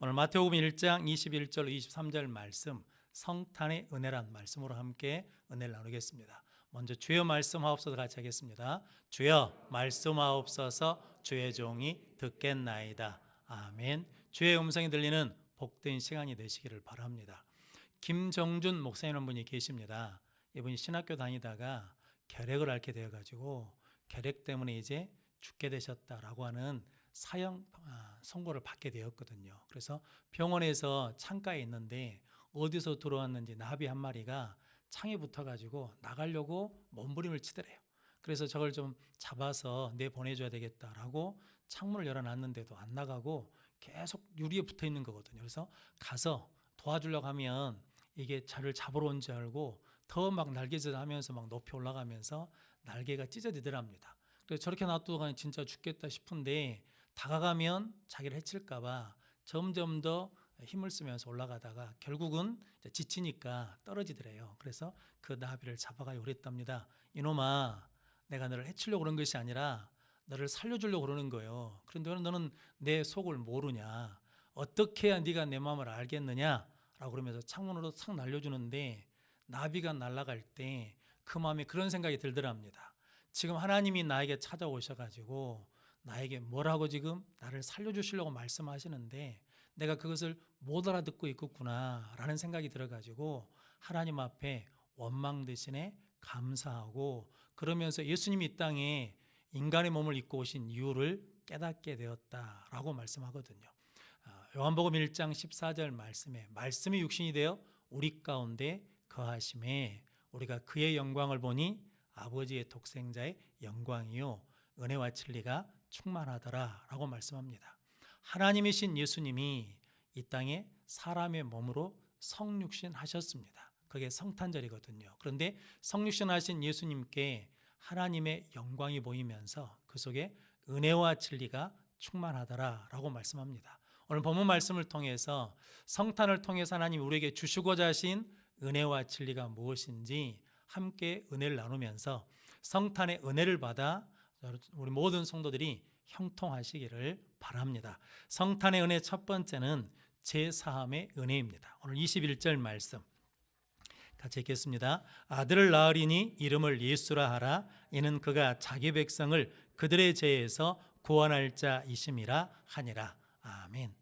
오늘 마태복음 1장 21절 23절 말씀, 성탄의 은혜란 말씀으로 함께 은혜를 나누겠습니다. 먼저 주여 말씀하옵소서 같이 하겠습니다. 주여 말씀하옵소서, 주의 종이 듣겠나이다. 아멘. 주의 음성이 들리는 복된 시간이 되시기를 바랍니다. 김정준 목사님 한 분이 계십니다. 이분이 신학교 다니다가 결핵을 앓게 되어가지고 결핵 때문에 이제 죽게 되셨다라고 하는 사형 선고를 받게 되었거든요. 그래서 병원에서 창가에 있는데 어디서 들어왔는지 나비 한 마리가 창에 붙어가지고 나가려고 몸부림을 치더래요. 그래서 저걸 좀 잡아서 내보내줘야 되겠다라고 창문을 열어놨는데도 안 나가고 계속 유리에 붙어 있는 거거든요. 그래서 가서 도와주려고 하면 이게 저를 잡으러 온 줄 알고 더 막 날개짓 하면서 막 높이 올라가면서 날개가 찢어지더랍니다. 그래서 저렇게 놔두고 진짜 죽겠다 싶은데 다가가면 자기를 해칠까봐 점점 더 힘을 쓰면서 올라가다가 결국은 지치니까 떨어지더래요. 그래서 그 나비를 잡아가요 그랬답니다. 이놈아, 내가 너를 해치려고 그런 것이 아니라 너를 살려주려고 그러는 거예요. 그런데 너는 내 속을 모르냐? 어떻게 해야 네가 내 마음을 알겠느냐? 라고 그러면서 창문으로 싹 날려주는데 나비가 날아갈 때 그 마음에 그런 생각이 들더랍니다. 지금 하나님이 나에게 찾아오셔가지고 나에게 뭐라고 지금 나를 살려주시려고 말씀하시는데 내가 그것을 못 알아듣고 있겠구나 라는 생각이 들어가지고 하나님 앞에 원망 대신에 감사하고 그러면서 예수님이 이 땅에 인간의 몸을 입고 오신 이유를 깨닫게 되었다라고 말씀하거든요. 요한복음 1장 14절 말씀에 말씀이 육신이 되어 우리 가운데 거하심에 우리가 그의 영광을 보니 아버지의 독생자의 영광이요 은혜와 진리가 충만하더라 라고 말씀합니다. 하나님이신 예수님이 이 땅에 사람의 몸으로 성육신 하셨습니다. 그게 성탄절이거든요. 그런데 성육신 하신 예수님께 하나님의 영광이 보이면서 그 속에 은혜와 진리가 충만하더라 라고 말씀합니다. 오늘 본문 말씀을 통해서 성탄을 통해서 하나님이 우리에게 주시고자 하신 은혜와 진리가 무엇인지 함께 은혜를 나누면서 성탄의 은혜를 받아 우리 모든 성도들이 형통하시기를 바랍니다. 성탄의 은혜 첫 번째는 제사함의 은혜입니다. 오늘 21절 말씀 같이 읽겠습니다. 아들을 낳으리니 이름을 예수라 하라. 이는 그가 자기 백성을 그들의 죄에서 구원할 자이심이라 하니라. 아멘.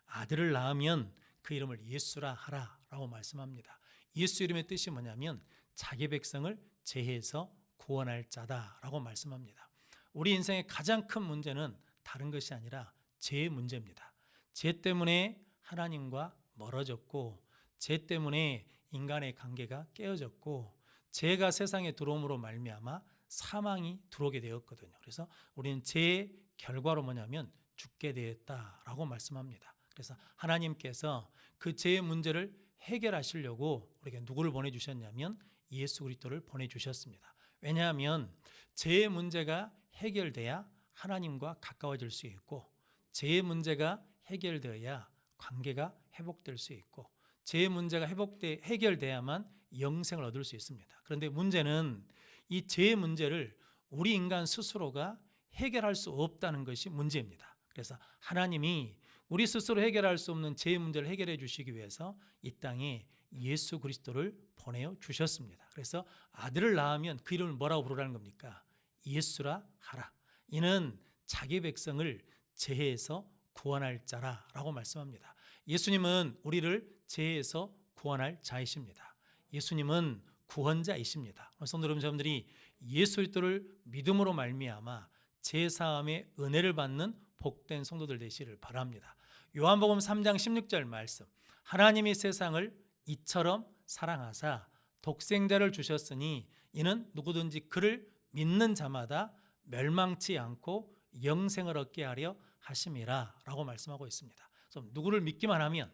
아들을 낳으면 그 이름을 예수라 하라 라고 말씀합니다. 예수 이름의 뜻이 뭐냐면 자기 백성을 죄에서 구원할 자다라고 말씀합니다. 우리 인생의 가장 큰 문제는 다른 것이 아니라 죄의 문제입니다. 죄 때문에 하나님과 멀어졌고 죄 때문에 인간의 관계가 깨어졌고 죄가 세상에 들어옴으로 말미암아 사망이 들어오게 되었거든요. 그래서 우리는 죄의 결과로 뭐냐면 죽게 되었다라고 말씀합니다. 그래서 하나님께서 그 죄의 문제를 해결하시려고 우리에게 누구를 보내주셨냐면 예수 그리스도를 보내주셨습니다. 왜냐하면 죄의 문제가 해결돼야 하나님과 가까워질 수 있고 죄의 문제가 해결되어야 관계가 회복될 수 있고 죄의 문제가 해결돼야만 영생을 얻을 수 있습니다. 그런데 문제는 이 죄의 문제를 우리 인간 스스로가 해결할 수 없다는 것이 문제입니다. 그래서 하나님이 우리 스스로 해결할 수 없는 죄의 문제를 해결해 주시기 위해서 이 땅에 예수 그리스도를 보내어 주셨습니다. 그래서 아들을 낳으면 그 이름을 뭐라고 부르라는 겁니까? 예수라 하라. 이는 자기 백성을 죄에서 구원할 자라라고 말씀합니다. 예수님은 우리를 죄에서 구원할 자이십니다. 예수님은 구원자이십니다. 성도 여러분들이 예수 그리스도를 믿음으로 말미암아 죄 사함의 은혜를 받는 복된 성도들 되시기를 바랍니다. 요한복음 3장 16절 말씀. 하나님이 세상을 이처럼 사랑하사 독생자를 주셨으니 이는 누구든지 그를 믿는 자마다 멸망치 않고 영생을 얻게 하려 하심이라 라고 말씀하고 있습니다. 그래서 누구를 믿기만 하면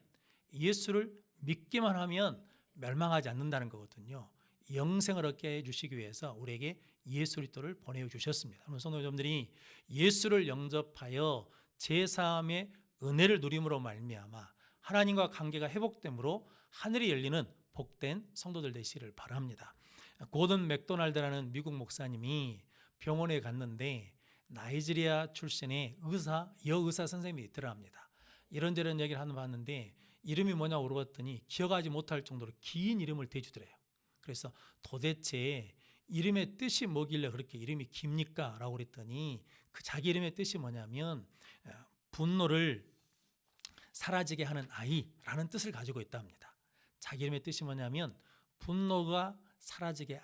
예수를 믿기만 하면 멸망하지 않는다는 거거든요. 영생을 얻게 해주시기 위해서 우리에게 예수 그리스도를 보내주셨습니다. 성도 여러분들이 예수를 영접하여 제사함의 은혜를 누림으로 말미암아 하나님과 관계가 회복됨으로 하늘이 열리는 복된 성도들 되시기를 바랍니다. 고든 맥도날드라는 미국 목사님이 병원에 갔는데 나이지리아 출신의 여의사 선생님이 있더랍니다. 이런저런 얘기를 하는 봤는데 이름이 뭐냐고 물어봤더니 기억하지 못할 정도로 긴 이름을 대주더래요. 그래서 도대체 이름의 뜻이 뭐길래 그렇게 이름이 깁니까? 라고 그랬더니 그 자기 이름의 뜻이 뭐냐면 분노를 사라지게 하는 아이라는 뜻을 가지고 있답니다. 자기 이름의 뜻이 뭐냐면 분노가 사라지게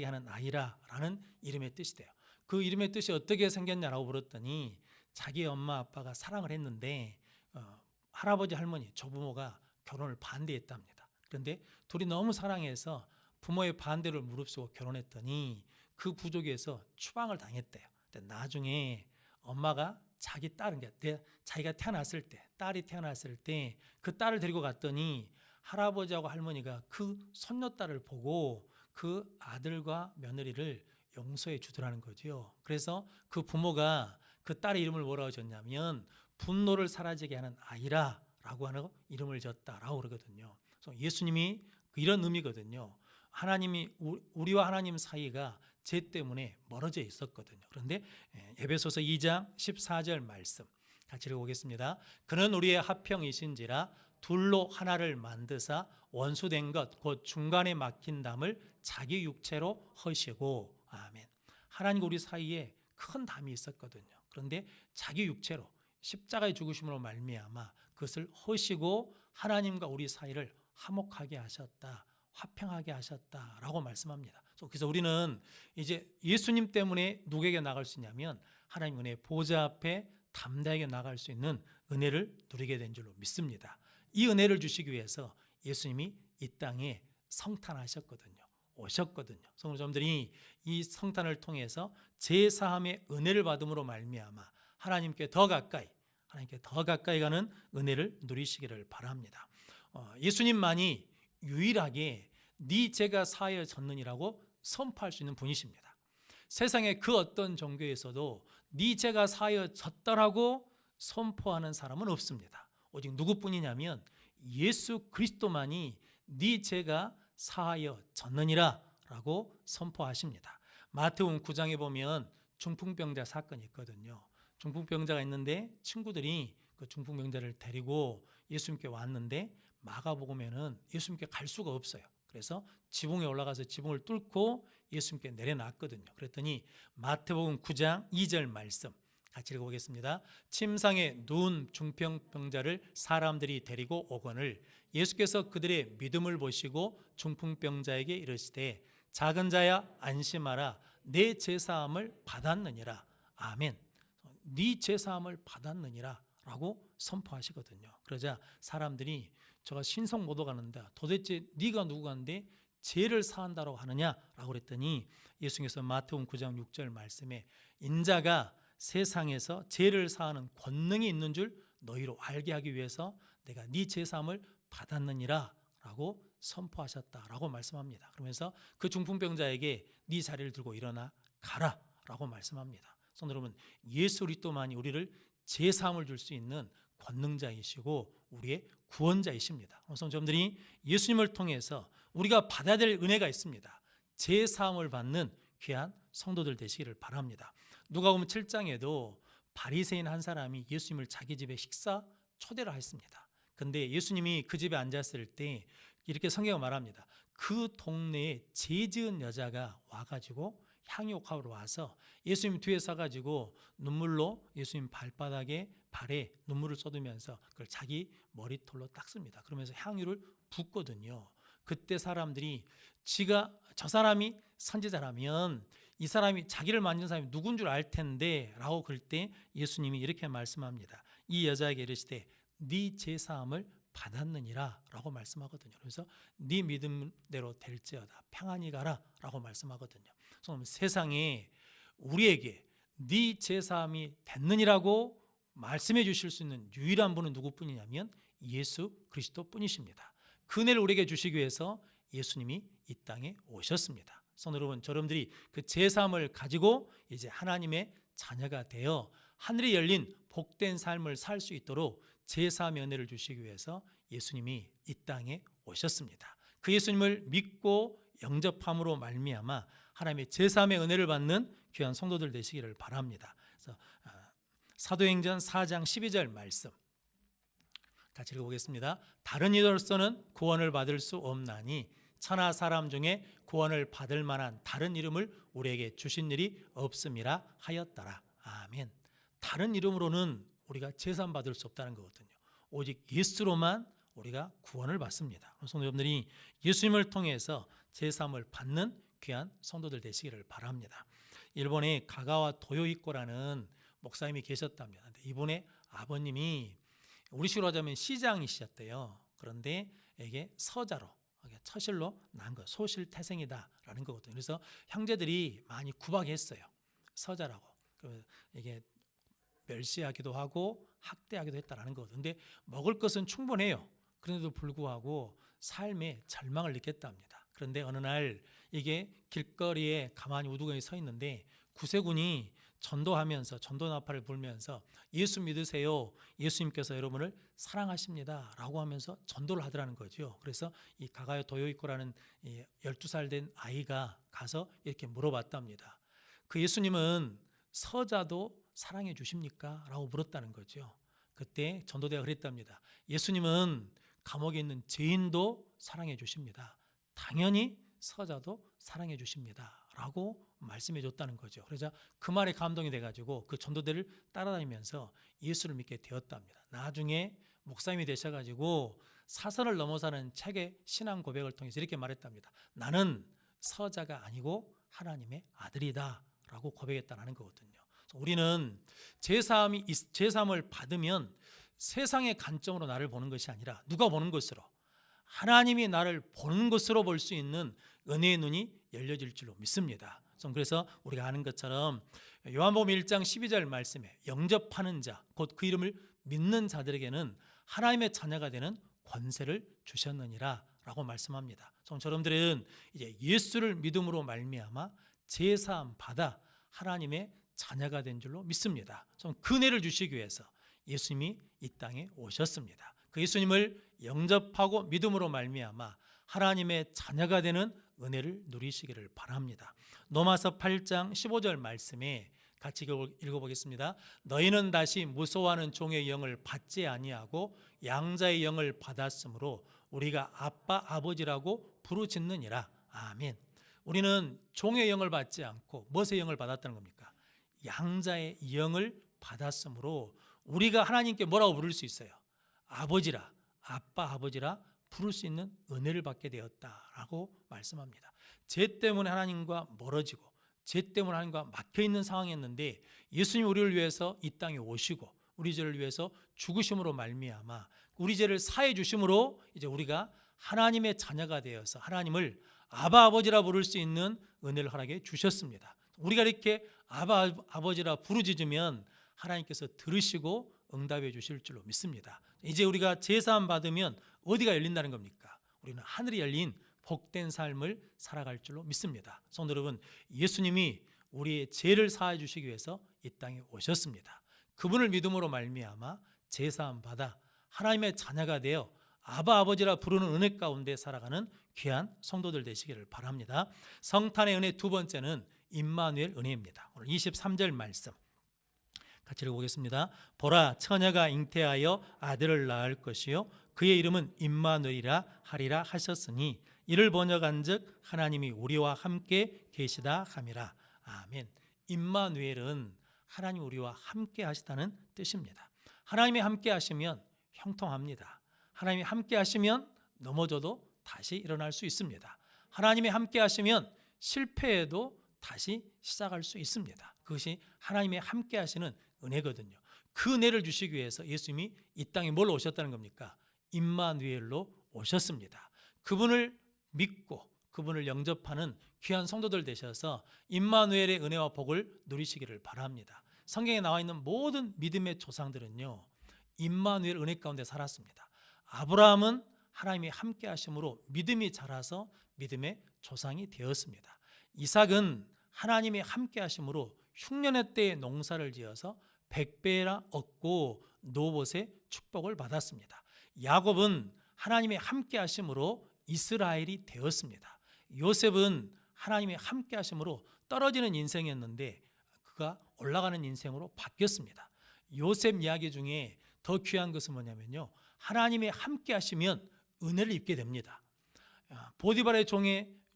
하는 아이라라는 이름의 뜻이 돼요. 그 이름의 뜻이 어떻게 생겼냐라고 물었더니 자기 엄마 아빠가 사랑을 했는데 할아버지 할머니 조부모가 결혼을 반대했답니다. 그런데 둘이 너무 사랑해서 부모의 반대를 무릅쓰고 결혼했더니 그 부족에서 추방을 당했대요. 근데 나중에 엄마가 자기 딸, 자기가 태어났을 때, 딸이 태어났을 때 그 딸을 데리고 갔더니 할아버지하고 할머니가 그 손녀딸을 보고 그 아들과 며느리를 용서해 주더라는 거죠. 그래서 그 부모가 그 딸의 이름을 뭐라고 줬냐면 분노를 사라지게 하는 아이라라고 하는 이름을 줬다라고 그러거든요. 그래서 예수님이 이런 의미거든요. 하나님이 우리와 하나님 사이가 죄 때문에 멀어져 있었거든요. 그런데 에베소서 2장 14절 말씀 같이 읽어보겠습니다. 그는 우리의 화평이신지라 둘로 하나를 만드사 원수된 것 곧 중간에 막힌 담을 자기 육체로 허시고 아멘. 하나님과 우리 사이에 큰 담이 있었거든요. 그런데 자기 육체로 십자가의 죽으심으로 말미암아 그것을 허시고 하나님과 우리 사이를 화목하게 하셨다. 화평하게 하셨다라고 말씀합니다. 그래서 우리는 이제 예수님 때문에 누구에게 나갈 수 있냐면 하나님 은혜의 보좌 앞에 담대하게 나갈 수 있는 은혜를 누리게 된 줄로 믿습니다. 이 은혜를 주시기 위해서 예수님이 이 땅에 성탄하셨거든요. 오셨거든요. 성도님들이 이 성탄을 통해서 제사함의 은혜를 받음으로 말미암아 하나님께 더 가까이 가는 은혜를 누리시기를 바랍니다. 예수님만이 유일하게 네 죄가 사하여졌느니라고 선포할 수 있는 분이십니다. 세상의 그 어떤 종교에서도 네 죄가 사하여졌다라고 선포하는 사람은 없습니다. 오직 누구뿐이냐면 예수 그리스도만이 네 죄가 사하여졌느니라라고 선포하십니다. 마태복음 9장에 보면 중풍병자 사건이 있거든요. 중풍병자가 있는데 친구들이 그 중풍병자를 데리고 예수님께 왔는데 마가복음에는 예수님께 갈 수가 없어요. 그래서 지붕에 올라가서 지붕을 뚫고 예수님께 내려놨거든요. 그랬더니 마태복음 9장 2절 말씀 같이 읽어보겠습니다. 침상에 누운 중풍병자를 사람들이 데리고 오거늘 예수께서 그들의 믿음을 보시고 중풍병자에게 이르시되 작은 자야 안심하라 내 죄사함을 받았느니라. 아멘. 네 죄사함을 받았느니라 라고 선포하시거든요. 그러자 사람들이 저가 신성 못 오가는데 도대체 네가 누구간데 죄를 사한다고 하느냐라고 그랬더니 예수님께서 마태복음 9장 6절 말씀에 인자가 세상에서 죄를 사하는 권능이 있는 줄 너희로 알게 하기 위해서 내가 네 죄사함을 받았느니라 라고 선포하셨다라고 말씀합니다. 그러면서 그 중풍병자에게 네 자리를 들고 일어나 가라 라고 말씀합니다. 성도 여러분, 예수 그리스도만이 우리를 죄사함을 줄 수 있는 권능자이시고 우리의 구원자이십니다. 성도님들이 예수님을 통해서 우리가 받아야 될 은혜가 있습니다. 죄사함을 받는 귀한 성도들 되시기를 바랍니다. 누가복음 7장에도 바리새인 한 사람이 예수님을 자기 집에 식사 초대를 했습니다. 근데 예수님이 그 집에 앉았을 때 이렇게 성경은 말합니다. 그 동네에 죄 지은 여자가 와가지고 향유옥합으로 와서 예수님 뒤에 서가지고 눈물로 예수님 발바닥에 발에 눈물을 쏟으면서 그걸 자기 머리털로 닦습니다. 그러면서 향유를 붓거든요. 그때 사람들이 저 사람이 선지자라면 이 사람이 자기를 만진 사람이 누군 줄 알 텐데 라고 그럴 때 예수님이 이렇게 말씀합니다. 이 여자에게 이르시되 네 죄사함을 받았느니라 라고 말씀하거든요. 그래서 네 믿음대로 될지어다 평안히 가라 라고 말씀하거든요. 그래서 세상에 우리에게 네 죄사함이 됐느니라고 말씀해 주실 수 있는 유일한 분은 누구뿐이냐면 예수 그리스도 뿐이십니다. 그 은혜를 우리에게 주시기 위해서 예수님이 이 땅에 오셨습니다. 성도 여러분, 여러분들이 그 죄사함을 가지고 이제 하나님의 자녀가 되어 하늘이 열린 복된 삶을 살 수 있도록 죄사함의 은혜를 주시기 위해서 예수님이 이 땅에 오셨습니다. 그 예수님을 믿고 영접함으로 말미암아 하나님의 죄사함의 은혜를 받는 귀한 성도들 되시기를 바랍니다. 그래서 사도행전 4장 12절 말씀 같이 읽어보겠습니다. 다른 이로서는 구원을 받을 수 없나니 천하 사람 중에 구원을 받을 만한 다른 이름을 우리에게 주신 일이 없음이라 하였더라. 아멘. 다른 이름으로는 우리가 제사 받을 수 없다는 거거든요. 오직 예수로만 우리가 구원을 받습니다. 성도님들이 예수님을 통해서 제사함을 받는 귀한 성도들 되시기를 바랍니다. 일본에 가가와 도요이코라는 목사님이 계셨답니다. 이분의 아버님이 우리식으로 하자면 시장이셨대요. 그런데 이게 서자로 처실로 난 거, 소실태생이다라는 거거든요. 그래서 형제들이 많이 구박했어요. 서자라고. 이게 멸시하기도 하고 학대하기도 했다라는 거거든요. 근데 먹을 것은 충분해요. 그런데도 불구하고 삶에 절망을 느꼈답니다. 그런데 어느 날 이게 길거리에 가만히 우두커니 서 있는데 구세군이 전도하면서 전도 나팔을 불면서 예수 믿으세요. 예수님께서 여러분을 사랑하십니다. 라고 하면서 전도를 하더라는 거죠. 그래서 이 가가요 도요이코라는 12살 된 아이가 가서 이렇게 물어봤답니다. 그 예수님은 서자도 사랑해 주십니까? 라고 물었다는 거죠. 그때 전도대가 그랬답니다. 예수님은 감옥에 있는 죄인도 사랑해 주십니다. 당연히 서자도 사랑해 주십니다. 라고 말씀해 줬다는 거죠. 그래서 그 말에 감동이 돼가지고 그 전도대를 따라다니면서 예수를 믿게 되었답니다. 나중에 목사님이 되셔가지고 사선을 넘어서는 책의 신앙 고백을 통해서 이렇게 말했답니다. 나는 서자가 아니고 하나님의 아들이다 라고 고백했다는 거거든요. 우리는 제사함을 받으면 세상의 관점으로 나를 보는 것이 아니라 누가 보는 것으로, 하나님이 나를 보는 것으로 볼 수 있는 은혜의 눈이 열려질 줄로 믿습니다. 그래서 우리가 아는 것처럼 요한복음 1장 12절 말씀에 영접하는 자, 곧 그 이름을 믿는 자들에게는 하나님의 자녀가 되는 권세를 주셨느니라 라고 말씀합니다. 여러분들은 이제 예수를 믿음으로 말미암아 제사함 받아 하나님의 자녀가 된 줄로 믿습니다. 그 은혜를 주시기 위해서 예수님이 이 땅에 오셨습니다. 그 예수님을 영접하고 믿음으로 말미암아 하나님의 자녀가 되는 은혜를 누리시기를 바랍니다. 로마서 8장 15절 말씀에 같이 읽어보겠습니다. 너희는 다시 무소하는 종의 영을 받지 아니하고 양자의 영을 받았으므로 우리가 아빠 아버지라고 부르짖느니라. 아멘. 우리는 종의 영을 받지 않고 무엇의 영을 받았다는 겁니까? 양자의 영을 받았으므로 우리가 하나님께 뭐라고 부를 수 있어요? 아버지라, 아빠 아버지라 부를 수 있는 은혜를 받게 되었다라고 말씀합니다. 죄 때문에 하나님과 멀어지고 죄 때문에 하나님과 막혀있는 상황이었는데 예수님이 우리를 위해서 이 땅에 오시고 우리 죄를 위해서 죽으심으로 말미암아 우리 죄를 사해 주심으로 이제 우리가 하나님의 자녀가 되어서 하나님을 아바 아버지라 부를 수 있는 은혜를 허락해 주셨습니다. 우리가 이렇게 아바 아버지라 부르짖으면 하나님께서 들으시고 응답해 주실 줄로 믿습니다. 이제 우리가 제사함 받으면 어디가 열린다는 겁니까? 우리는 하늘이 열린 복된 삶을 살아갈 줄로 믿습니다. 성도 여러분, 예수님이 우리의 죄를 사해 주시기 위해서 이 땅에 오셨습니다. 그분을 믿음으로 말미암아 제사함 받아 하나님의 자녀가 되어 아바 아버지라 부르는 은혜 가운데 살아가는 귀한 성도들 되시기를 바랍니다. 성탄의 은혜 두 번째는 임마누엘 은혜입니다. 오늘 23절 말씀 같이 읽어보겠습니다. 보라, 처녀가 잉태하여 아들을 낳을 것이요 그의 이름은 임마누엘이라 하리라 하셨으니 이를 번역한즉 하나님이 우리와 함께 계시다 함이라. 아멘. 임마누엘은 하나님 우리와 함께 하시다는 뜻입니다. 하나님이 함께 하시면 형통합니다. 하나님이 함께 하시면 넘어져도 다시 일어날 수 있습니다. 하나님이 함께 하시면 실패해도 다시 시작할 수 있습니다. 그것이 하나님의 함께 하시는 은혜거든요. 그 은혜를 주시기 위해서 예수님이 이 땅에 뭘 오셨다는 겁니까? 임마누엘로 오셨습니다. 그분을 믿고 그분을 영접하는 귀한 성도들 되셔서 임마누엘의 은혜와 복을 누리시기를 바랍니다. 성경에 나와 있는 모든 믿음의 조상들은요, 임마누엘 은혜 가운데 살았습니다. 아브라함은 하나님이 함께 하심으로 믿음이 자라서 믿음의 조상이 되었습니다. 이삭은 하나님이 함께 하심으로 흉년의 때에 농사를 지어서 100배나 얻고 노봇의 축복을 받았습니다. 야곱은 하나님이 함께 하심으로 이스라엘이 되었습니다. 요셉은 하나님이 함께 하심으로 떨어지는 인생이었는데 그가 올라가는 인생으로 바뀌었습니다. 요셉 이야기 중에 더 귀한 것은 뭐냐면요, 하나님이 함께 하시면 은혜를 입게 됩니다. 보디발의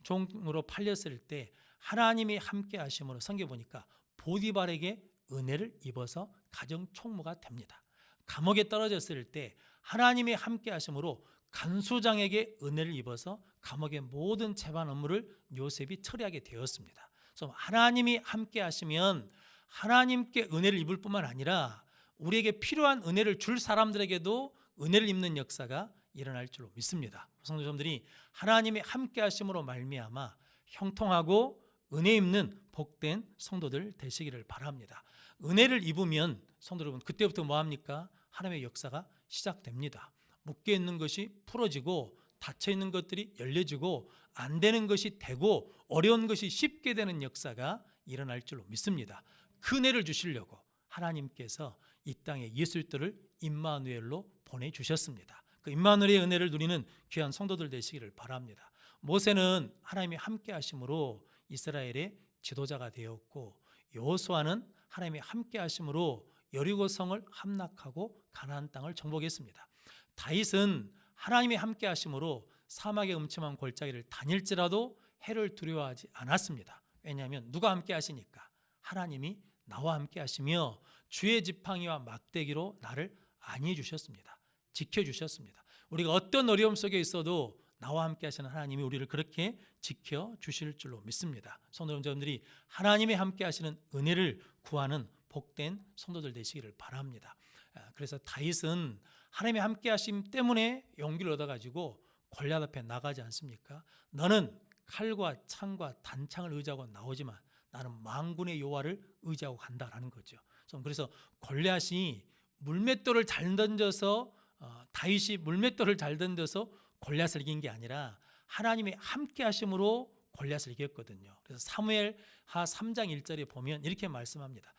종으로 팔렸을 때 하나님이 함께 하심으로 성경 보니까 보디발에게 은혜를 입어서 가정 총무가 됩니다. 감옥에 떨어졌을 때 하나님이 함께 하심으로 간수장에게 은혜를 입어서 감옥의 모든 재반 업무를 요셉이 처리하게 되었습니다. 그래서 하나님이 함께 하시면 하나님께 은혜를 입을 뿐만 아니라 우리에게 필요한 은혜를 줄 사람들에게도 은혜를 입는 역사가 일어날 줄로 믿습니다. 성도님들이 하나님이 함께 하심으로 말미암아 형통하고 은혜 입는 복된 성도들 되시기를 바랍니다. 은혜를 입으면 성도 여러분 그때부터 뭐합니까? 하나님의 역사가 시작됩니다. 묶여 있는 것이 풀어지고 닫혀 있는 것들이 열려지고 안 되는 것이 되고 어려운 것이 쉽게 되는 역사가 일어날 줄로 믿습니다. 그 은혜를 주시려고 하나님께서 이 땅에 예수를 임마누엘로 보내주셨습니다. 그 임마누엘의 은혜를 누리는 귀한 성도들 되시기를 바랍니다. 모세는 하나님이 함께 하심으로 이스라엘의 지도자가 되었고 여호수아는 하나님이 함께 하심으로 여리고성을 함락하고 가나안 땅을 정복했습니다. 다윗은 하나님이 함께 하심으로 사막의 음침한 골짜기를 다닐지라도 해를 두려워하지 않았습니다. 왜냐하면 누가 함께 하시니까? 하나님이 나와 함께 하시며 주의 지팡이와 막대기로 나를 안위해 주셨습니다. 지켜주셨습니다. 우리가 어떤 어려움 속에 있어도 나와 함께 하시는 하나님이 우리를 그렇게 지켜주실 줄로 믿습니다. 성도 여러분들이 하나님이 함께 하시는 은혜를 구하는 복된 성도들 되시기를 바랍니다. 그래서 다윗은 하나님이 함께 하심 때문에 용기를 얻어가지고 골리앗 앞에 나가지 않습니까? 너는 칼과 창과 단창을 의지하고 나오지만 나는 만군의 여호와를 의지하고 간다라는 거죠. 그래서 골리앗이 물맷돌을 잘 던져서 다윗이 물맷돌을 잘 던져서 골리앗을 이긴 게 아니라 하나님이 함께 하심으로 골리앗을 이겼거든요. 그래서 사무엘하 3장 1절에 보면 이렇게 말씀합니다.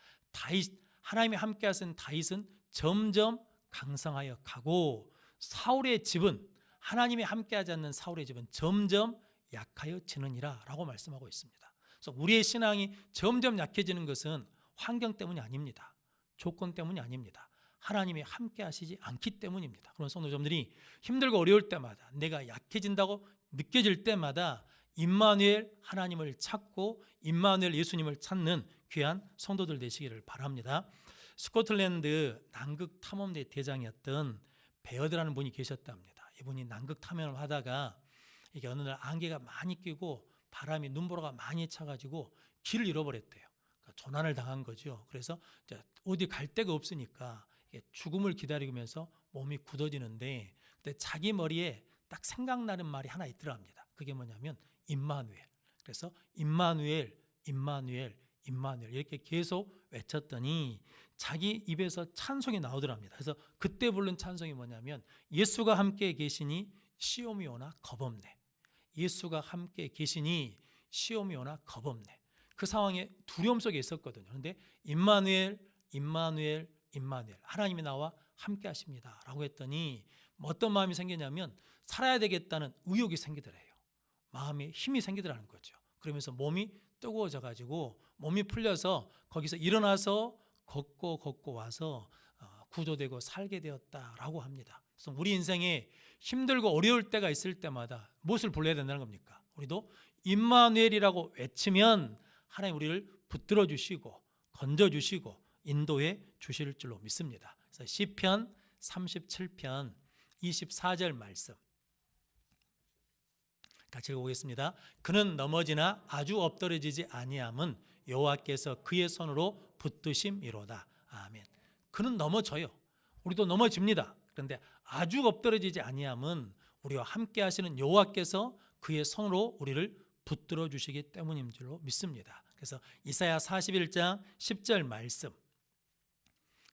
하나님이 함께 하신 다윗은 점점 강성하여 가고 사울의 집은 하나님이 함께하지 않는 사울의 집은 점점 약하여 지느니라 라고 말씀하고 있습니다. 그래서 우리의 신앙이 점점 약해지는 것은 환경 때문이 아닙니다. 조건 때문이 아닙니다. 하나님이 함께 하시지 않기 때문입니다. 그런 성도님들이 힘들고 어려울 때마다 내가 약해진다고 느껴질 때마다 임마누엘 하나님을 찾고 임마누엘 예수님을 찾는 귀한 성도들 되시기를 바랍니다. 스코틀랜드 남극 탐험대 대장이었던 베어드라는 분이 계셨답니다. 이분이 남극 탐험을 하다가 이게 어느 날 안개가 많이 끼고 바람이 눈보라가 많이 차가지고 길을 잃어버렸대요. 그러니까 조난을 당한 거죠. 그래서 어디 갈 데가 없으니까 죽음을 기다리면서 몸이 굳어지는데 그때 자기 머리에 딱 생각나는 말이 하나 있더랍니다. 그게 뭐냐면 임마누엘. 그래서 임마누엘, 임마누엘, 임마누엘 이렇게 계속 외쳤더니 자기 입에서 찬송이 나오더랍니다. 그래서 그때 부른 찬송이 뭐냐면 예수가 함께 계시니 시험이 오나 겁없네. 예수가 함께 계시니 시험이 오나 겁없네. 그 상황에 두려움 속에 있었거든요. 그런데 임마누엘, 임마누엘, 임마누엘 하나님이 나와 함께 하십니다 라고 했더니 어떤 마음이 생기냐면 살아야 되겠다는 의욕이 생기더래요. 마음에 힘이 생기더라는 거죠. 그러면서 몸이 뜨거워져 가지고 몸이 풀려서 거기서 일어나서 걷고 와서 구조되고 살게 되었다라고 합니다. 그래서 우리 인생에 힘들고 어려울 때가 있을 때마다 무엇을 불러야 된다는 겁니까? 우리도 임마누엘이라고 외치면 하나님 우리를 붙들어 주시고 건져 주시고 인도해 주실 줄로 믿습니다. 그래서 시편 37편 24절 말씀 같이 읽어보겠습니다. 그는 넘어지나 아주 엎드러지지 아니함은 여호와께서 그의 손으로 붙드심이로다. 아멘. 그는 넘어져요. 우리도 넘어집니다. 그런데 아주 엎드러지지 아니함은 우리와 함께 하시는 여호와께서 그의 손으로 우리를 붙들어 주시기 때문인 줄로 믿습니다. 그래서 이사야 41장 10절 말씀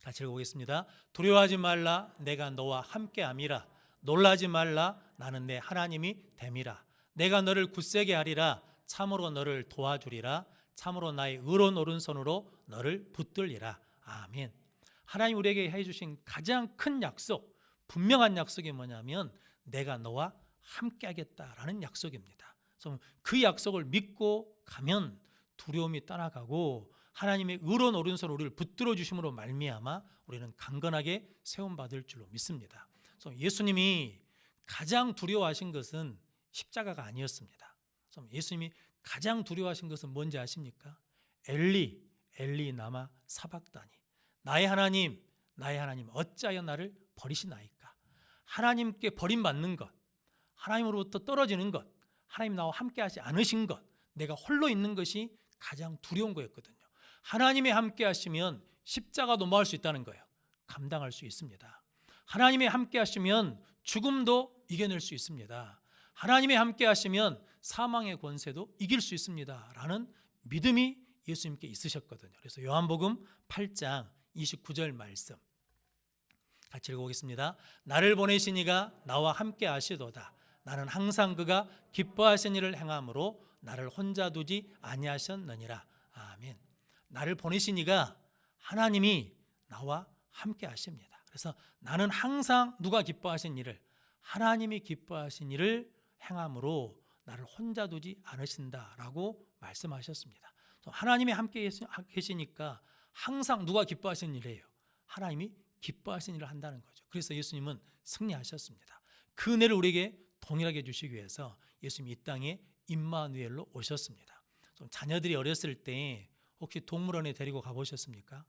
같이 읽어보겠습니다. 두려워하지 말라 내가 너와 함께함이라. 놀라지 말라 나는 내 하나님이 됨이라. 내가 너를 굳세게 하리라. 참으로 너를 도와주리라. 참으로 나의 의로운 오른손으로 너를 붙들리라. 아멘. 하나님 우리에게 해주신 가장 큰 약속, 분명한 약속이 뭐냐면 내가 너와 함께하겠다라는 약속입니다. 그래서 그 약속을 믿고 가면 두려움이 떠나가고 하나님의 의로운 오른손으로 우리를 붙들어 주심으로 말미암아 우리는 강건하게 세움받을 줄로 믿습니다. 그래서 예수님이 가장 두려워하신 것은 십자가가 아니었습니다. 그래서 예수님이 가장 두려워하신 것은 뭔지 아십니까? 엘리 엘리 나마 사박다니, 나의 하나님 어찌하여 나를 버리시나이까. 하나님께 버림받는 것, 하나님으로부터 떨어지는 것, 하나님 나와 함께 하지 않으신 것, 내가 홀로 있는 것이 가장 두려운 거였거든요. 하나님이 함께 하시면 십자가도 뭐 할 수 있다는 거예요? 감당할 수 있습니다. 하나님이 함께 하시면 죽음도 이겨낼 수 있습니다. 하나님이 함께 하시면 사망의 권세도 이길 수 있습니다 라는 믿음이 예수님께 있으셨거든요. 그래서 요한복음 8장 29절 말씀 같이 읽어보겠습니다. 나를 보내신 이가 나와 함께 하시도다. 나는 항상 그가 기뻐하신 일을 행함으로 나를 혼자 두지 아니하셨느니라. 아멘. 나를 보내신 이가 하나님이 나와 함께 하십니다. 그래서 나는 항상 누가 기뻐하신 일을, 하나님이 기뻐하신 일을 행함으로 나를 혼자 두지 않으신다라고 말씀하셨습니다. 하나님이 함께 계시니까 항상 누가 기뻐하신 일이에요? 하나님이 기뻐하신 일을 한다는 거죠. 그래서 예수님은 승리하셨습니다. 그 은혜를 우리에게 동일하게 주시기 위해서 예수님이 이 땅에 임마누엘로 오셨습니다. 자녀들이 어렸을 때 혹시 동물원에 데리고 가보셨습니까?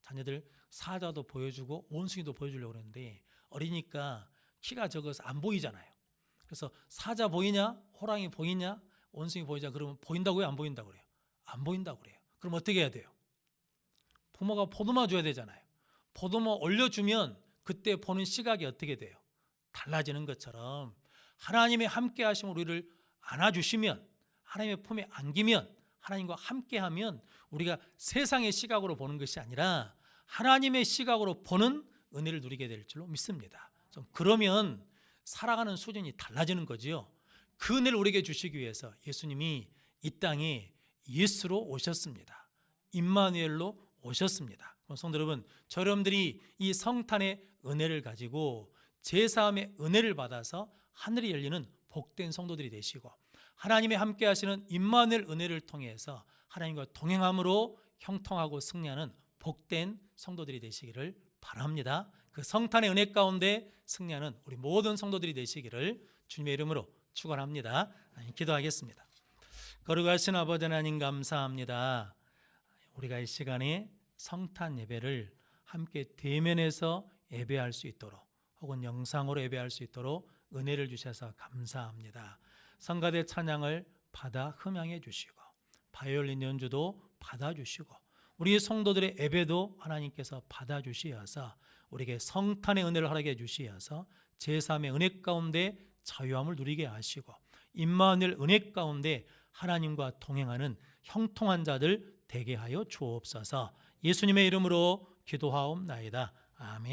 자녀들 사자도 보여주고 원숭이도 보여주려고 그러는데 어리니까 키가 적어서 안 보이잖아요. 그래서 사자 보이냐? 호랑이 보이냐? 원숭이 보이냐? 그러면 보인다고요? 안 보인다고 그래요? 안 보인다고 그래요. 그럼 어떻게 해야 돼요? 부모가 포도마 줘야 되잖아요. 포도마 올려주면 그때 보는 시각이 어떻게 돼요? 달라지는 것처럼 하나님의 함께 하심으로 우리를 안아주시면, 하나님의 품에 안기면, 하나님과 함께하면 우리가 세상의 시각으로 보는 것이 아니라 하나님의 시각으로 보는 은혜를 누리게 될 줄로 믿습니다. 그러면 살아가는 수준이 달라지는 거지요. 그 은혜를 우리에게 주시기 위해서 예수님이 이 땅에 예수로 오셨습니다. 임마누엘로 오셨습니다. 성도 여러분, 여러분들이 이 성탄의 은혜를 가지고 제사함의 은혜를 받아서 하늘이 열리는 복된 성도들이 되시고, 하나님의 함께 하시는 임마누엘 은혜를 통해서 하나님과 동행함으로 형통하고 승리하는 복된 성도들이 되시기를 바랍니다. 그 성탄의 은혜 가운데 승리하는 우리 모든 성도들이 되시기를 주님의 이름으로 축원합니다. 기도하겠습니다. 거룩하신 아버지 하나님, 감사합니다. 우리가 이 시간에 성탄 예배를 함께 대면해서 예배할 수 있도록, 혹은 영상으로 예배할 수 있도록 은혜를 주셔서 감사합니다. 성가대 찬양을 받아 흠양해 주시고, 바이올린 연주도 받아주시고, 우리 성도들의 예배도 하나님께서 받아주시어서 우리에게 성탄의 은혜를 허락해 주시어서 제3의 은혜 가운데 자유함을 누리게 하시고, 임마누엘 은혜 가운데 하나님과 동행하는 형통한 자들 되게 하여 주옵소서. 예수님의 이름으로 기도하옵나이다. 아멘.